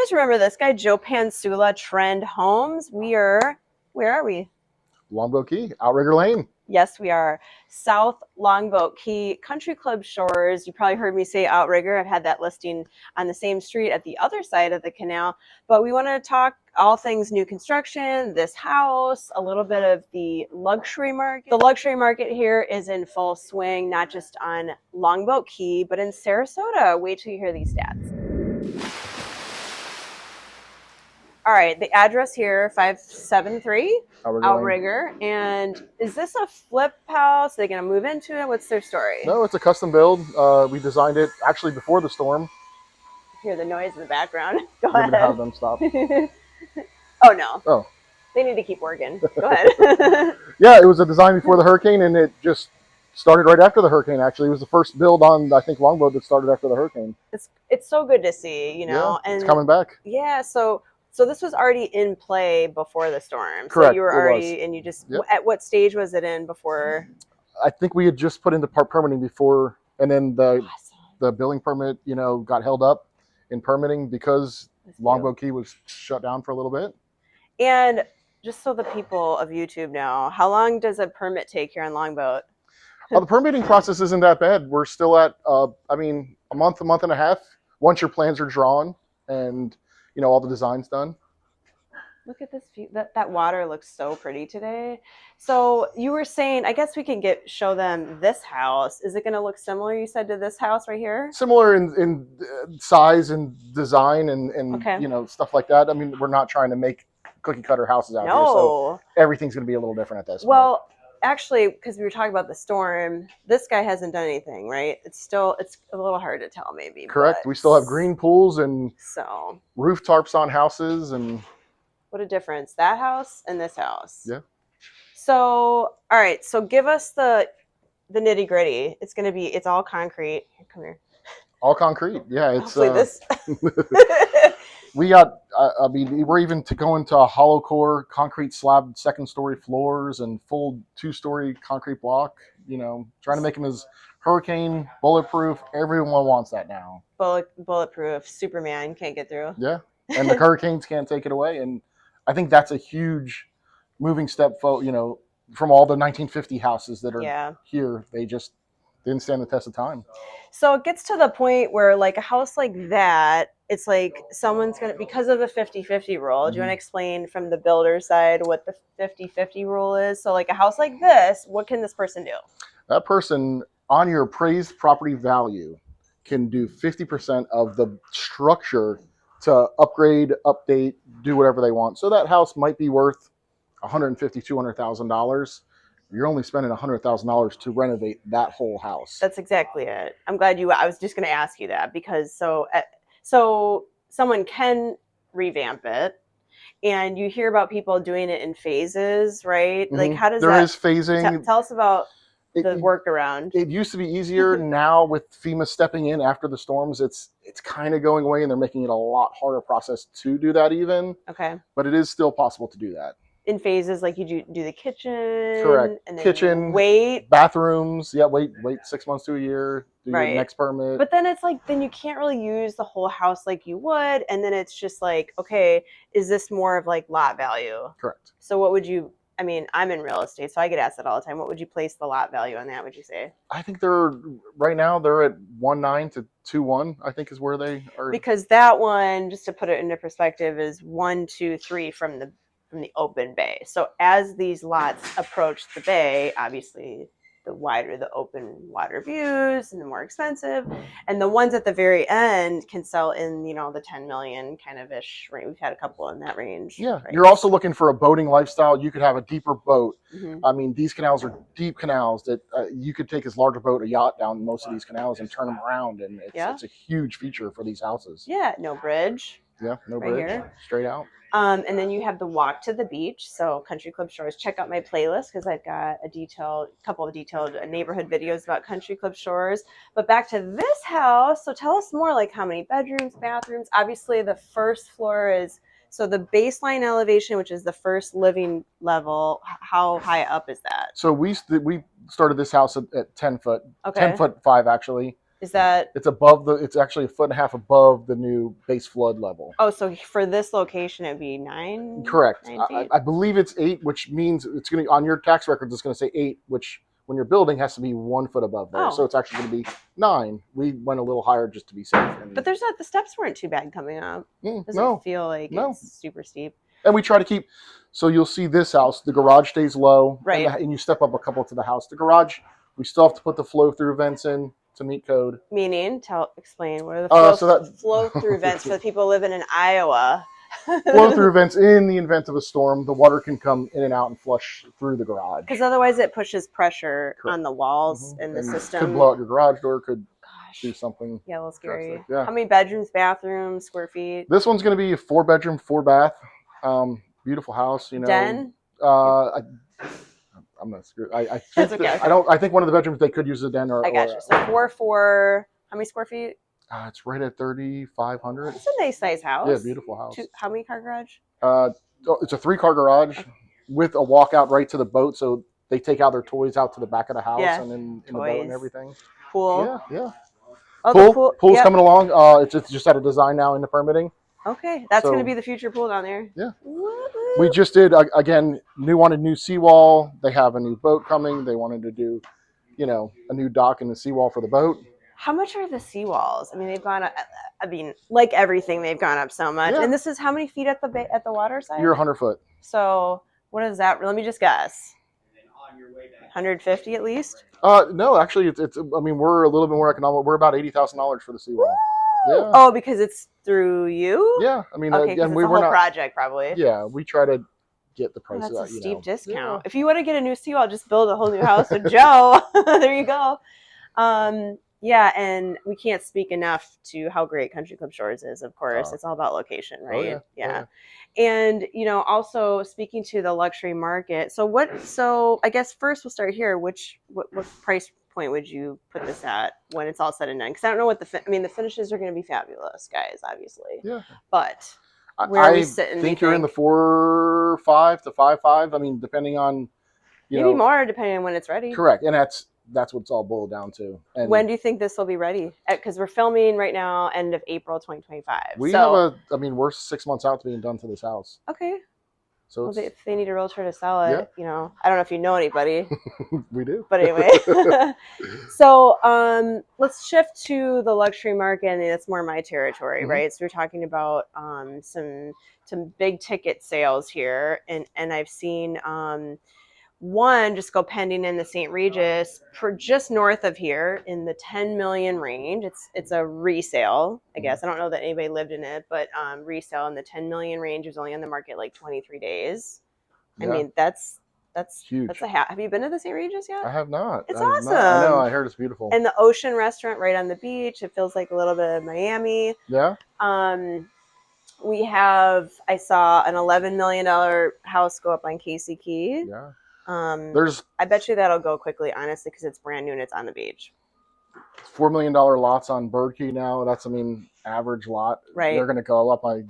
guys remember this guy, Joe Pansulla, Trend Homes? Where are we? Longboat Key, Outrigger Lane. Yes, we are. South Longboat Key, Country Club Shores. You probably heard me say Outrigger. I've had that listing on the same street at the other side of the canal. But we want to talk all things new construction, this house, a little bit of the luxury market. The luxury market here is in full swing, not just on Longboat Key, but in Sarasota. Wait till you hear these stats. All right, the address here, 573 Outrigger. And is this a flip house? Are they going to move into it? What's their story? No, it's a custom build. We designed it actually before the storm. Hear the noise in the background. Go You're ahead. going to have them stop. Oh, no. Oh. They need to keep working. Go ahead. Yeah, it was a design before the hurricane, and it just started right after the hurricane, actually. It was the first build on, I think, Longboat that started after the hurricane. It's so good to see, you know. Yeah, and it's coming back. Yeah, so this was already in play before the storm. Correct. So you were already, and you just, yep. At what stage was it in before? I think we had just put into part permitting before, and then the building permit, you know, got held up in permitting because Longboat Key was shut down for a little bit. And just so the people of YouTube know, how long does a permit take here on Longboat? Well, the permitting process isn't that bad. We're still at, I mean, a month and a half once your plans are drawn and, you know, all the design's done. Look at this view. That water looks so pretty today. So you were saying, I guess we can show them this house. Is it going to look similar, you said, to this house right here? Similar in size and design and okay. You know, stuff like that. I mean, we're not trying to make cookie cutter houses out here. So everything's going to be a little different at this point. Actually, because we were talking about the storm, this guy hasn't done anything, right? It's a little hard to tell, maybe. Correct. We still have green pools and roof tarps on houses. And what a difference, that house and this house. Yeah. So, all right. So give us the nitty gritty. It's all concrete. Come here. All concrete. Yeah. It's this. We got, I mean, we're even to go into a hollow core concrete slab, second story floors and full 2-story concrete block, you know, trying to make them as hurricane bulletproof. Everyone wants that now. Bulletproof. Superman can't get through. Yeah. And the hurricanes can't take it away. And I think that's a huge moving step, you know, from all the 1950 houses that are here. They just didn't stand the test of time. So it gets to the point where, like, a house like that, it's like someone's going to, because of the 50-50 rule, do you want to explain from the builder side what the 50-50 rule is? So like a house like this, what can this person do? That person on your appraised property value can do 50% of the structure to upgrade, update, do whatever they want. So that house might be worth $150,000, $200,000. You're only spending $100,000 to renovate that whole house. That's exactly it. I'm glad I was just going to ask you that, because so someone can revamp it, and you hear about people doing it in phases, right? Mm-hmm. Like, how does there is phasing? Tell us about the workaround. It used to be easier. Now with FEMA stepping in after the storms, it's kind of going away, and they're making it a lot harder process to do that even. Okay. But it is still possible to do that. In phases, like you do the kitchen. Correct. And then kitchen, wait. Bathrooms. Yeah, wait 6 months to a year. Do right. your next permit. But then it's like, then you can't really use the whole house like you would. And then it's just like, okay, is this more of like lot value? Correct. So what would you, I mean, I'm in real estate, so I get asked that all the time. What would you place the lot value on that, would you say? I think right now they're at 1.9 to 2.1, I think is where they are. Because that one, just to put it into perspective, is 1, 2, 3 from the open bay. So as these lots approach the bay, obviously the wider the open water views and the more expensive. And the ones at the very end can sell in, you know, the 10 million kind of ish range. We've had a couple in that range. Yeah. Right? You're also looking for a boating lifestyle. You could have a deeper boat. Mm-hmm. I mean, these canals are deep canals that you could take as large a boat, a yacht down most of these canals and turn them around. And it's a huge feature for these houses. Yeah. No bridge. Yeah. No bridge. Here. Straight out. And then you have the walk to the beach. So Country Club Shores, check out my playlist, because I've got a couple of detailed neighborhood videos about Country Club Shores. But back to this house. So tell us more, like how many bedrooms, bathrooms. Obviously the first floor is, so the baseline elevation, which is the first living level, how high up is that? So we started this house at 10 foot, okay. 10'5" actually. Is that? It's above the. It's actually 1.5 feet above the new base flood level. Oh, so for this location, it'd be 9. Correct. 9 feet. I believe it's 8, which means it's going to on your tax records. It's going to say 8, which when you're building has to be 1 foot above there. Oh. So it's actually going to be 9. We went a little higher just to be safe. But there's not. The steps weren't too bad coming up. Doesn't No, feel like it's super steep. and we try to keep. So you'll see this house. The garage stays low, right? And you step up a couple to the house. The garage, we still have to put the flow through vents in to meet code. Meaning, explain what are the flow through vents for the people living in Iowa? Flow through vents in the event of a storm, the water can come in and out and flush through the garage. Because otherwise, it pushes pressure on the walls in the and system. Could blow out your garage door. Could do something. Yeah, a little scary. Drastic. Yeah. How many bedrooms, bathrooms, square feet? This one's going to be a 4-bedroom, 4-bath. Beautiful house. You know. Den. I'm not screwed. I think okay. I think one of the bedrooms they could use a den or. I got you. So 4. How many square feet? It's right at 3,500. It's a nice house. Yeah, beautiful house. How many car garage? It's a 3-car garage with a walkout right to the boat, so they take out their toys out to the back of the house and in the boat and everything. Pool. Yeah. Oh, pool's coming along. It's just out of design now in the permitting. Okay, that's going to be the future pool down there. Yeah. Woo-hoo. We just did again. Wanted new seawall. They have a new boat coming. They wanted to do, a new dock and the seawall for the boat. How much are the seawalls? I mean, they've gone up. I mean, like everything, they've gone up so much. Yeah. And this is how many feet at the water side? You're 100 foot. So what is that? Let me just guess. 150 at least. No, actually, it's. I mean, we're a little bit more economical. We're about $80,000 for the seawall. Yeah. Oh, because it's through you? Yeah, I mean, okay, and we're not project probably. Yeah, we try to get the price. That's a steep discount. Yeah. If you want to get a new seawall, just build a whole new house with Joe. There you go. Yeah, and we can't speak enough to how great Country Club Shores is. Of course, it's all about location, right? Oh, yeah. And also speaking to the luxury market. So I guess first we'll start here. What price point would you put this at when it's all said and done? Because I don't know what the finishes are going to be fabulous, guys, obviously. Yeah. But where are we sitting? I think you're in the 4.5 to 5.5. I mean, depending on maybe more depending on when it's ready. Correct, and that's what it's all boiled down to. And when do you think this will be ready? Because we're filming right now, end of April 2025. We're 6 months out to being done to this house. Okay. So if they need a realtor to sell it, I don't know if you know anybody. We do. But anyway. So let's shift to the luxury market, and that's more my territory, right? So we're talking about some big ticket sales here, and I've seen one just go pending in the St. Regis for just north of here in the 10 million range. It's a resale, I guess. I don't know that anybody lived in it, but resale in the 10 million range is only on the market like 23 days. Yeah. I mean, that's huge. Have you been to the St. Regis yet? I have not. It's awesome. I know. I heard it's beautiful. And the ocean restaurant right on the beach. It feels like a little bit of Miami. Yeah. I saw an $11 million house go up on Casey Key. Yeah. I bet you that'll go quickly, honestly, because it's brand new and it's on the beach. $4 million lots on Bird Key now. That's, average lot. Right. They're going to go up, I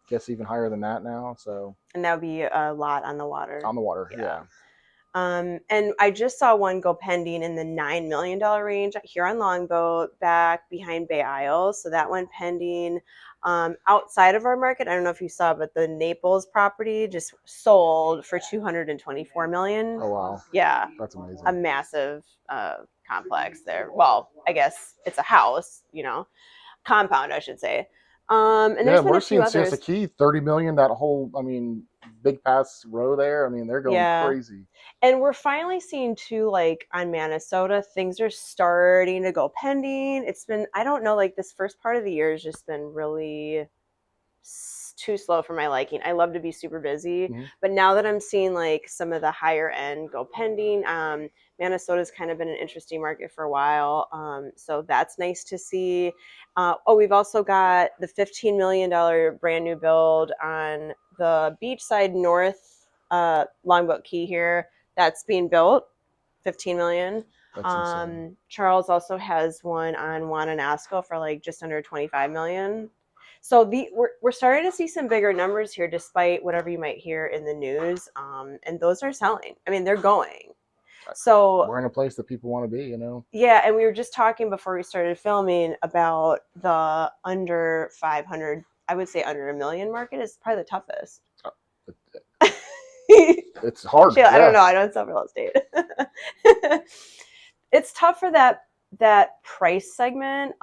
guess, even higher than that now. So. And that would be a lot on the water. On the water, yeah. And I just saw one go pending in the $9 million range here on Longboat, back behind Bay Isle. So that went pending. Outside of our market, I don't know if you saw, but the Naples property just sold for $224 million. Oh wow! Yeah, that's amazing. A massive complex there. Well, I guess it's a house, compound, I should say. And there's been we're a few seeing others. Siesta Key, $30 million. That whole, Big Pass row there. They're going crazy. And we're finally seeing too, like on Minnesota, things are starting to go pending. It's been, I don't know, like this first part of the year has just been really too slow for my liking. I love to be super busy, but now that I'm seeing like some of the higher end go pending, Minnesota's kind of been an interesting market for a while. So that's nice to see. We've also got the $15 million brand new build on the beachside North Longboat Key here. That's being built, $15 million. That's insane. Charles also has one on Wananasco for like just under $25 million. So we're starting to see some bigger numbers here, despite whatever you might hear in the news. And those are selling. They're going. So we're in a place that people want to be, you know. yeah, and we were just talking before we started filming about the under 500, I would say under a million market is probably the toughest. It's hard. Sheila, I don't Yeah. know. I don't sell real estate. It's tough for that price segment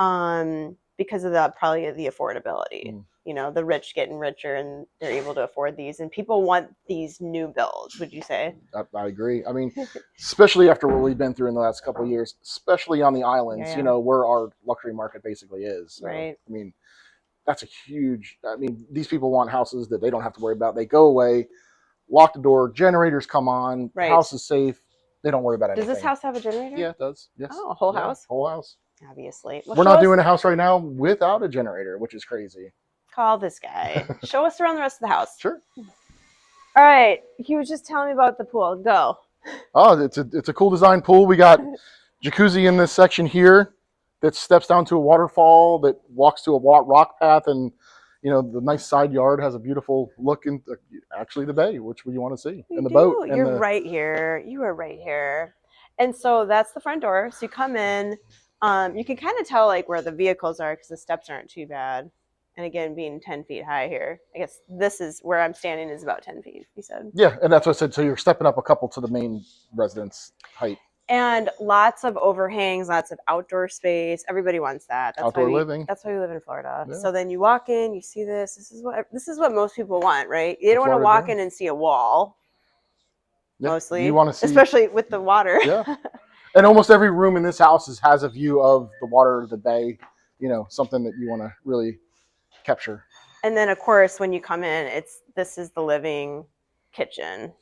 because of probably the affordability. You know, the rich getting richer and they're able to afford these, and people want these new builds. Would you say? I agree. I mean, especially after what we've been through in the last couple of years, especially on the islands, Yeah. you know, where our luxury market basically is. So, Right. I mean, that's a huge. I mean, these people want houses that they don't have to worry about. They go away, lock the door, generators come on, Right. house is safe. They don't worry about anything. Does this house have a generator? Yeah, it does. Yes. Oh, a whole house? Whole house. Obviously. Well, we're not doing a house right now without a generator, which is crazy. Call this guy. Show us around the rest of the house. Sure. All right. He was just telling me about the pool. Go. Oh, it's a cool design pool. We got jacuzzi in this section here that steps down to a waterfall that walks to a rock path, and you know the nice side yard has a beautiful look into actually the bay, which you want to see, and the boat. You're right here. You are right here. And so that's the front door. So you come in. You can kind of tell like where the vehicles are because the steps aren't too bad. And again, being 10 feet high here, I guess this is where I'm standing is about 10 feet, you said. Yeah, and that's what I said. So you're stepping up a couple to the main residence height. And lots of overhangs, lots of outdoor space. Everybody wants that. That's outdoor living. That's why we live in Florida. Yeah. So then you walk in, you see this. This is what most people want, right? They don't want to walk in and see a wall. Yeah. Mostly, you want to see, especially with the water. Yeah. And almost every room in this house has a view of the water, the bay. You know, something that you want to really capture. And then of course when you come in, this is the living kitchen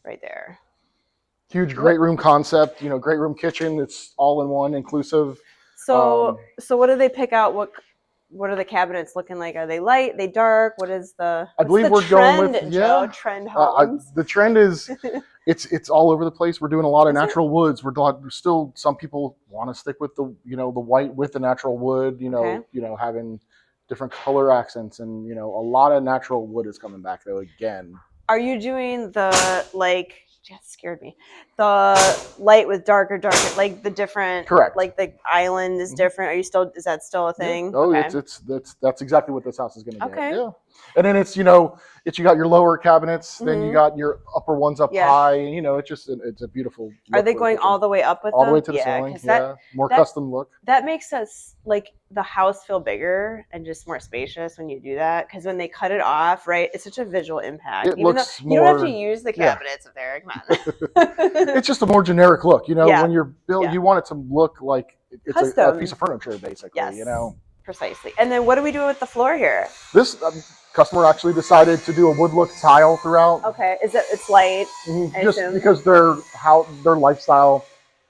right there. Huge great room concept, you know, great room kitchen. It's all in one, inclusive. So what do they pick out? What are the cabinets looking like? Are they light? Are they dark? What is the I believe we're going with Joe, trend homes? The trend is it's all over the place. We're doing a lot of natural woods. We're still, some people want to stick with the, you know, the white with the natural wood, you know, having different color accents, and you know, a lot of natural wood is coming back though again. Are you doing the like? That scared me. The light with darker, like the different. Correct. Like the island is different. Are you still? Is that still a thing? Yeah. Oh, okay. That's exactly what this house is going to be. Okay. Yeah. And then it's, you know, you got your lower cabinets, then you got your upper ones up high, and you know, it's a beautiful. Are they going all the way up with all them? the way to the ceiling? Yeah. More custom look. That makes us like the house feel bigger and just more spacious when you do that, because when they cut it off, right, it's such a visual impact. It looks more, you don't have to use the cabinets up there. Come on. It's just a more generic look, you know. When you're built, you want it to look like it's a piece of furniture, basically. Yes. You know. Precisely. And then what do we do with the floor here? This customer actually decided to do a wood look tile throughout. Okay. It's light? Just because their lifestyle,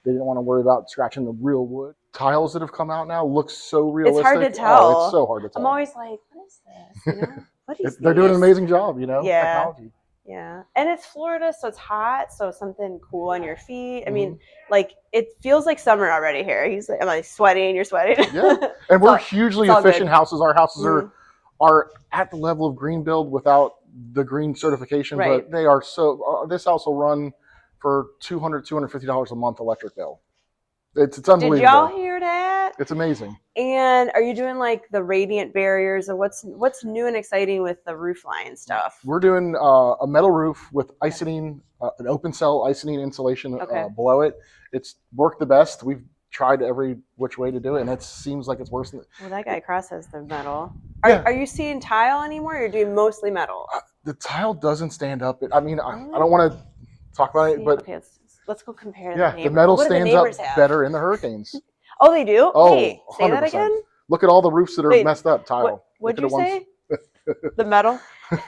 they didn't want to worry about scratching the real wood. Tiles that have come out now look so realistic. It's hard to tell. Oh, it's so hard to tell. I'm always like, what is this? You know? What is They're doing an amazing job, you know, technology. Yeah. And it's Florida, so it's hot, so something cool on your feet. I mean, like, it feels like summer already here. Am I sweating? You're sweating? Yeah. And we're hugely efficient houses. Our houses are at the level of green build without the green certification, but they are so, this house will run for $250 a month electric bill. It's unbelievable. Did y'all hear that? It's amazing. And are you doing like the radiant barriers, or what's new and exciting with the roof line stuff? We're doing a metal roof with icing, an open cell icing insulation below it. It's worked the best. We've tried every which way to do it, and it seems like it's worse than. Well, that guy across has the metal. Are you seeing tile anymore? Or you're doing mostly metal? The tile doesn't stand up. I mean, I don't want to talk about it, but let's go compare. The metal stands up better in the hurricanes. Oh, they do? Oh, hey, say 100%. That again? Look at all the roofs that are messed up, tile. What'd you say? The metal?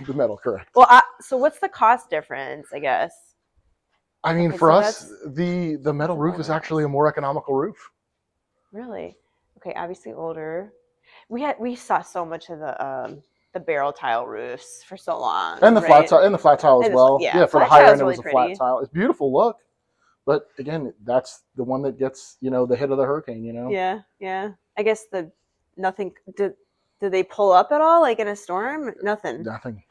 The metal, correct. Well, so what's the cost difference, I guess? I mean, for us, the metal roof is actually a more economical roof. Really? Okay, obviously older. We saw so much of the barrel tile roofs for so long. And the flat tile as well. Yeah, for the higher end, it was a flat tile. It's a beautiful look. But again, that's the one that gets, you know, the hit of the hurricane, you know? Yeah, yeah. I guess nothing, did they pull up at all, like in a storm? Nothing. Nothing.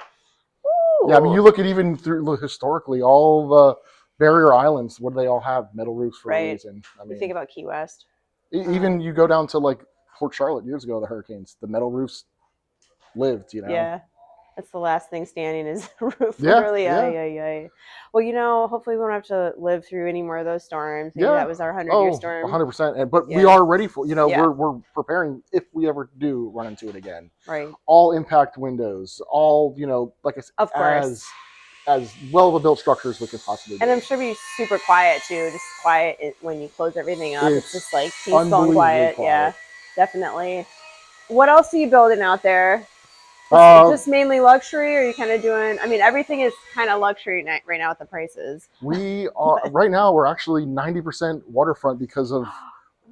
Ooh. Yeah, I mean, you look at even through historically, all Barrier islands, what do they all have? Metal roofs for a Right. reason. I You mean, think about Key West. even you go down to like Port Charlotte years ago, the hurricanes, the metal roofs lived, you know? Yeah. That's the last thing standing is the roof, Yeah, literally. yeah, Ay. Well, you know, hopefully we won't have to live through any more of those storms. Maybe yeah. that was our 100-year Oh, storm. 100%. But we Yeah. are ready for, you know, Yeah. we're preparing if we ever do run into it again. Right. All impact windows, all, you know, like I said, Of course. as well built structures we could possibly do. And I'm sure it'd be super quiet too. Just quiet when you close everything up. It's just like peaceful and unbelievably quiet. Yeah, definitely. What else are you building out there? Just mainly luxury, or are you kind of doing? I mean, everything is kind of luxury right now with the prices. We are right now. We're actually 90% waterfront because of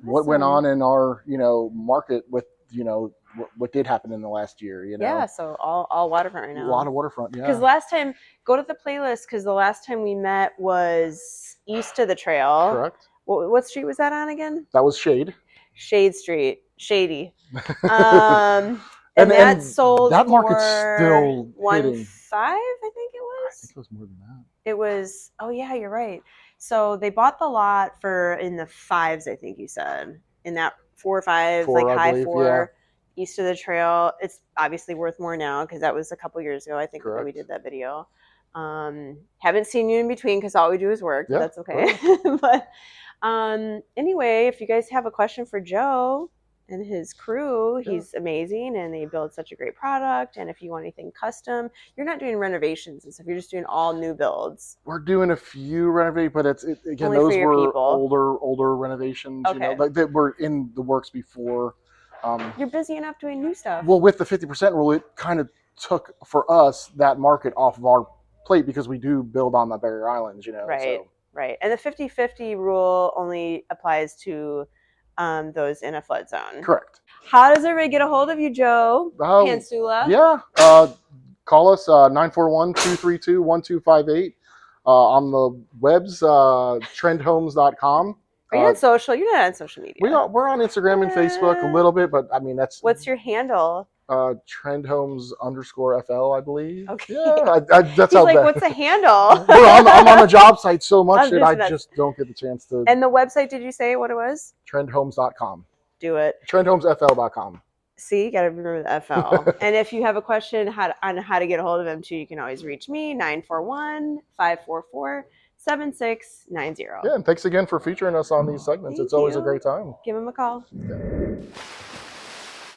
what went on in our, you know, market with, you know, what did happen in the last year. You know. Yeah. So all waterfront right now. A lot of waterfront. Yeah. Because last time, go to the playlist. Because the last time we met was east of the trail. Correct. What street was that on again? That was Shade. Shade Street. Shady. And that sold that market's for still 1.5, I think it was. I think it was more than that. It was. Oh yeah, you're right. So they bought the lot for in the fives, I think you said, in that 4 or 5, like high 4, east of the trail. It's obviously worth more now because that was a couple years ago, I think, that we did that video. Haven't seen you in between because all we do is work. Yeah, but that's okay. But anyway, if you guys have a question for Joe and his crew, he's amazing and they build such a great product. And if you want anything custom, you're not doing renovations and stuff, you're just doing all new builds. We're doing a few renovations, but again, only those were older renovations, you know, like that were in the works before. You're busy enough doing new stuff. Well, with the 50% rule, it kind of took for us that market off of our plate because we do build on the barrier islands, you know. Right. So. Right. And the 50/50 rule only applies to those in a flood zone. Correct. How does everybody get a hold of you, Joe Pansulla? Yeah. Call us 941-232-1258. On the webs, trendhomes.com. Are you on social? You're not on social media. We're on Instagram and Facebook a little bit, but I mean, that's... What's your handle? Trendhomes_FL, I believe. Okay. Yeah, that's He's how like, what's a handle? I'm on the job site so much that I just don't get the chance to. And the website, did you say what it was? Trendhomes.com. Do it. Trendhomesfl.com. See, you got to remember the FL. And if you have a question on how to get a hold of him too, you can always reach me, 941-544-7690. Yeah, and thanks again for featuring us on these segments. It's always a great time. Give him a call. Yeah.